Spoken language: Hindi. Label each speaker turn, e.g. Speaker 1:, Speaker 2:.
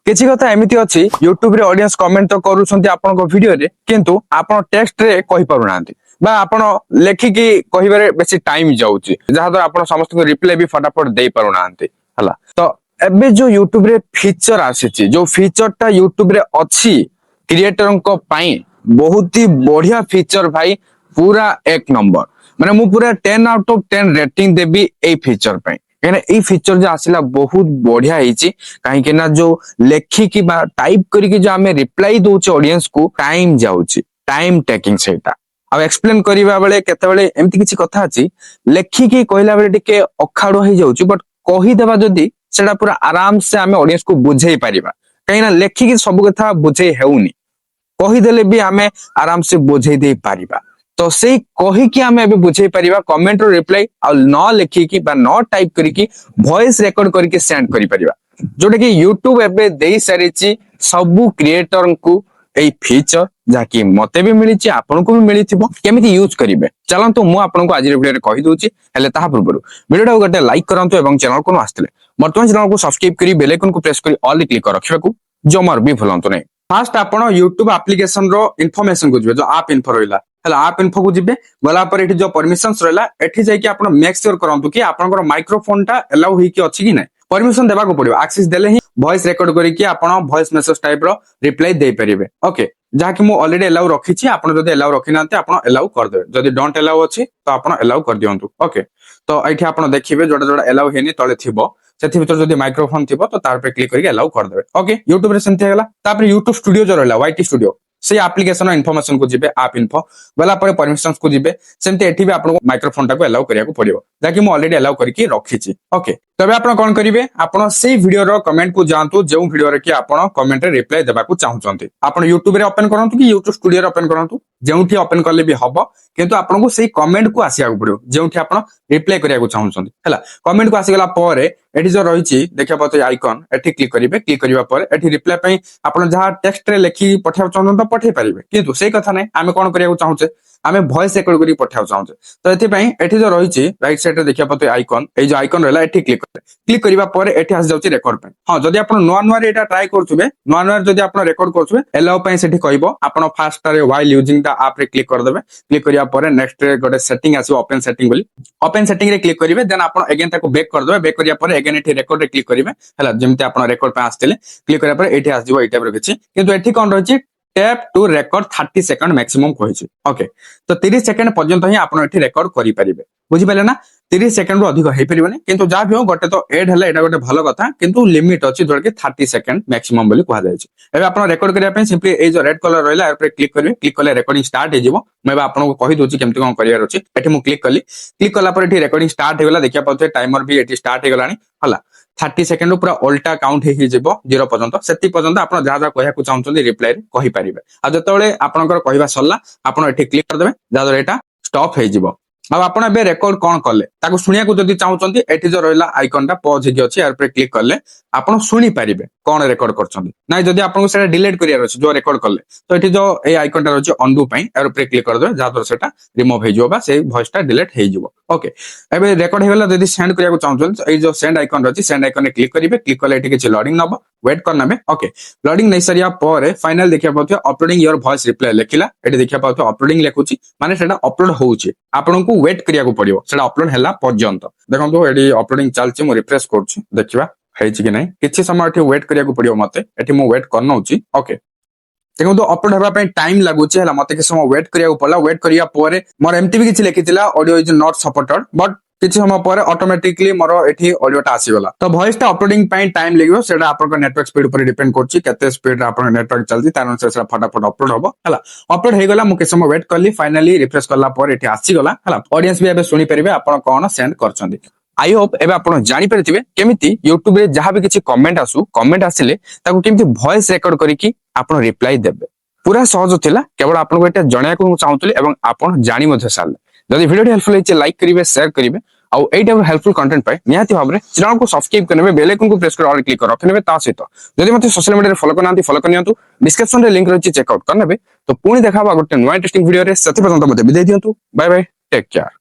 Speaker 1: किसी कथा एमती अच्छी यूट्यूब रे ऑडियंस कमेंट तो करूछंती आपन वीडियो रे किंतु आपन टेक्स्ट रे कहि पारु नांती बा आपन लेखिकी कहिबारे बेसी टाइम जाउची जहा द्वारा आपन समस्त को रिप्लाई भी फटाफट देई पारु नांती हला तो एबे जो यूट्यूब रे फीचर आसीची जो फीचर टा यूट्यूब रे अछि क्रिएटर को पाई बहुत ही बढ़िया फीचर भाई पूरा एक नंबर माने मु पूरा 10 out of 10 rating Devi A feature पाई कहना ए फीचर जो आसिला बहुत बढ़िया ହେଇଛି काहे ना जो लेखिकी बा टाइप करिके जो हमें रिप्लाई दोचे ऑडियंस को टाइम जाउची टाइम टेकिंग सेटा अब एक्सप्लेन करिवा बेले केते बेले एम्ति किछि कथा अछि लेखिकी कहला बेले टिके अखाड़ो हे जाउची बट कहि देबा जदी सेटा पूरा आराम से हमें ऑडियंस को बुझेई परिबा काहे ना लेखिकी सब कथा बुझेई हेउनी कहि देले भी हमें आराम से बुझेई दे परिबा तो से कही कि हमें अभी बुझे परिबा कमेंट रो रिप्लाई आ न लिखी की बा न टाइप करी की वॉइस रिकॉर्ड करके सेंड करि परिबा जोटा कि YouTube एबे देई सारिची सबु क्रिएटर को ए फीचर जाकी मते भी मिली छि आपन को भी मिली थिबो केमिति यूज करिवे चलंतु मु आपन को आज वीडियो रे कहि दोछि हेले ताहा पूर्व वीडियो को गटे लाइक करंतु एवं चैनल को आस्थिले वर्तमान चैनल को सब्सक्राइब करी बेल आइकन को प्रेस करी ऑल क्लिक कर रखिबा को जमर भी भूलंतु नै फास्ट आपन YouTube एप्लीकेशन रो इन्फॉर्मेशन को जिवे जो आप इन्फो रहिला आप इन्फो को जिबे गला पर एठी जो परमिशंस रहला एठी जाय कि आपण मेक श्योर करंतु कि आपनकर माइक्रोफोन टा अलाउ ही कि अछि कि नै परमिशन देबा को पड़िबो एक्सेस देले ही वॉइस रिकॉर्ड करी कि आपण वॉइस मैसेज टाइप रो रिप्लाई दे परिबे ओके जहा कि मु ऑलरेडी अलाउ रखी छी आपण जदी अलाउ रखि नांते आपण अलाउ कर देबे जदी डोंट अलाउ अछि तो आपण अलाउ कर दियंतु ओके तो एठी आपण देखिबे जोडा जोडा अलाउ हेनी तळे थिबो सेथि भीतर जदी माइक्रोफोन थिबो तो तार पे क्लिक करके अलाउ कर देबे ओके YouTube रे सेंथि हेला तापर YouTube स्टूडियो जो रहला YT स्टूडियो से एप्लीकेशन इन्फॉर्मेशन को जिबे आप इन्फो गला पर परमिशंस को जिबे सेमते एठी भी आपन माइक्रोफोन टा को अलाउ करिया को पड़िबो जाकि मु ऑलरेडी अलाउ करके रखी छी ओके तबे आपन कोन करिवे आपन सेही वीडियो रो कमेंट को जानतु जेउ वीडियो रे कि आपन कमेंट रे रिप्लाई देबा को चाहुचंती आपन YouTube रे ओपन करंतु कि YouTube स्टूडियो रे ओपन करंतु जेउठी ओपन करले भी हबो किंतु आपन को सेही कमेंट को आसिया को पड़िबो जेउठी आपन रिप्लाई करिया को चाहुचंती हला कमेंट को आसी गला परे एठी जो रहिछि देखिया पते आइकन एठी क्लिक करिवे क्लिक करिवा पर एठी रिप्लाई पई आपन जहा टेक्स्ट रे लेखि पठाउ चाहुचंत पठे परिबे किंतु सेही कथा नै आमे कोन करिया को चाहुचे आमे वॉइस रिकॉर्ड करी पठाउ चाहुचे तो एथि पई एठी जो रहिछि राइट साइड रे देखिया पते आइकन ए जो आइकन रहला एठी क्लिक करिवा पर एठी आसी जाउछि रेकॉर्ड पे हां जदी आपन नोआ नोआ रे एटा ट्राई करथुबे नोआ नोआ जदी आपन रेकॉर्ड करथुबे अलाउ पई सेठी कहइबो आपन फास्ट रे व्हाइल यूजिंग द ऐप रे क्लिक कर देबे क्लिक करिया पर नेक्स्ट रे गोटे सेटिंग आसी ओपन सेटिंग बोली ओपन सेटिंग रे क्लिक करिवे देन आपन अगेन ताको बैक कर देबे बैक करिया पर अगेन एठी रेकॉर्ड रे क्लिक करिवे हला जेमते आपन रेकॉर्ड पे आस्थिले क्लिक करिया पर एठी आसी जइबो ए टाइप रे किछि किंतु एठी कोन रहिछि tap to record 30 second maximum कहिछि ओके तो 30 सेकंड पर्यंत ही आपन एठी रेकॉर्ड करि परिबे बुझि पाले ना 30 सेकंड रो अधिक हे परिबने किंतु जा भी हो गोटे तो ऐड हला एटा गोटे भलो कथा किंतु लिमिट अछि जोड़ के 30 सेकंड मैक्सिमम बोली कहै जाय छै एबे आपन रेकॉर्ड करिया पे सिंपली ए जो रेड कलर रहला ए पे क्लिक करिवे क्लिक करले रेकॉर्डिंग स्टार्ट हे जिवो मैं बा आपन को कहि दोछि केमति कोन करियर अछि एठी मु क्लिक कला पर एठी रेकॉर्डिंग स्टार्ट हे गेला देखिया पते टाइमर भी एठी स्टार्ट हे गलानी हला 30 सेकंड पूरा उल्टा काउंट हे जिवो 0 पर्यंत सेति पर्यंत आपन जा जा कहया को चाहउछन रिप्लाई रे कहि परिबे आ जतबेले आपनकर कहबा सरला आपन एठी क्लिक कर देबे जा द्वारा एटा स्टॉप हे जिवो अब आपण बे रेकॉर्ड कोन करले ताको सुनिया को जदी चाहउचंती एठी जो रहला आइकन टा पॉज हेकी अछि यार पे क्लिक करले आपण सुनी परिबे कोन रेकॉर्ड करचंती नै जदी आपण को सेटा डिलीट करियार अछि जो रेकॉर्ड करले तो एठी जो ए आइकन टा रहछि अंडू पई यार पे क्लिक कर दे जा द्वारा सेटा रिमूव हे जिवो बा से वॉइस टा डिलीट हे जिवो ओके एबे रेकॉर्ड हे गेला जदी सेंड करिया को चाहउचंती ए जो सेंड आइकन रहछि सेंड आइकन ने क्लिक करिवे क्लिक करले एठी कि लोडिंग नबो वेट करना में ओके लोडिंग नै सरिया पर फाइनल देखिया पथि अपलोडिंग योर वॉइस रिप्लाई लेखिला एठी देखिया पथि अपलोडिंग लेखुची माने सेटा अपलोड होउची आपण को वेट करिया को पड़िबो सेटा अपलोड हैला पर्यंत देखंतु एडी अपलोडिंग चलची मु रिफ्रेश करछु देखिबा हैछि कि नै किछि समय एठी वेट करिया को पड़िबो मते एठी मु वेट करनौची ओके देखंतु अपलोड हेबा पई टाइम लागुची हला मते के समय वेट करिया को पड़ला वेट करिया परे मोर एमटी भी किछि लेखितिला audio is not supported but किछि समय पर ऑटोमेटिकली मोर एठी ऑडियो टा आसी गला तो वॉइस टा अपलोडिंग पई टाइम लेगियो सेटा आपन नेटवर्क स्पीड पर डिपेंड करछि केते स्पीड आपन नेटवर्क चलछि तार अनुसार सेटा फटाफट अपलोड होबो हला अपलोड हे गला मु के समय वेट करली फाइनली रिफ्रेश करला पर एठी आसी गला हला ऑडियंस भी एबे सुनी परिबे आपन कोन सेंड करछंती आई होप एबे आपन जानि परथिबे केमिति YouTube रे जहां भी किछि कमेंट आसिले ताको केमिति वॉइस रिकॉर्ड करिकि आपन रिप्लाई देबे पूरा सहज थिला केवल आपन को एटा जणया को चाहउतले एवं आपन जानि मध्ये सारले जदि वीडियो हेल्पफुल है लाइक करिवे शेयर करिवे आ एई टाइप हेल्पफुल कंटेंट पाए निहाती भाबरे चैनल को सब्सक्राइब करनेबे बेल आइकन को प्रेस कर ऑल क्लिक कर रखनेबे ता सहित जदि मते सोशल मीडिया रे फॉलो करनांती फॉलो करनियंतु डिस्क्रिप्शन रे लिंक रहछि चेक आउट करनेबे तो पुणी देखाबा गोटे नया इंटरेस्टिंग वीडियो रे सति पर्यंत मते विदाई दियंतु बाय बाय टेक केयर।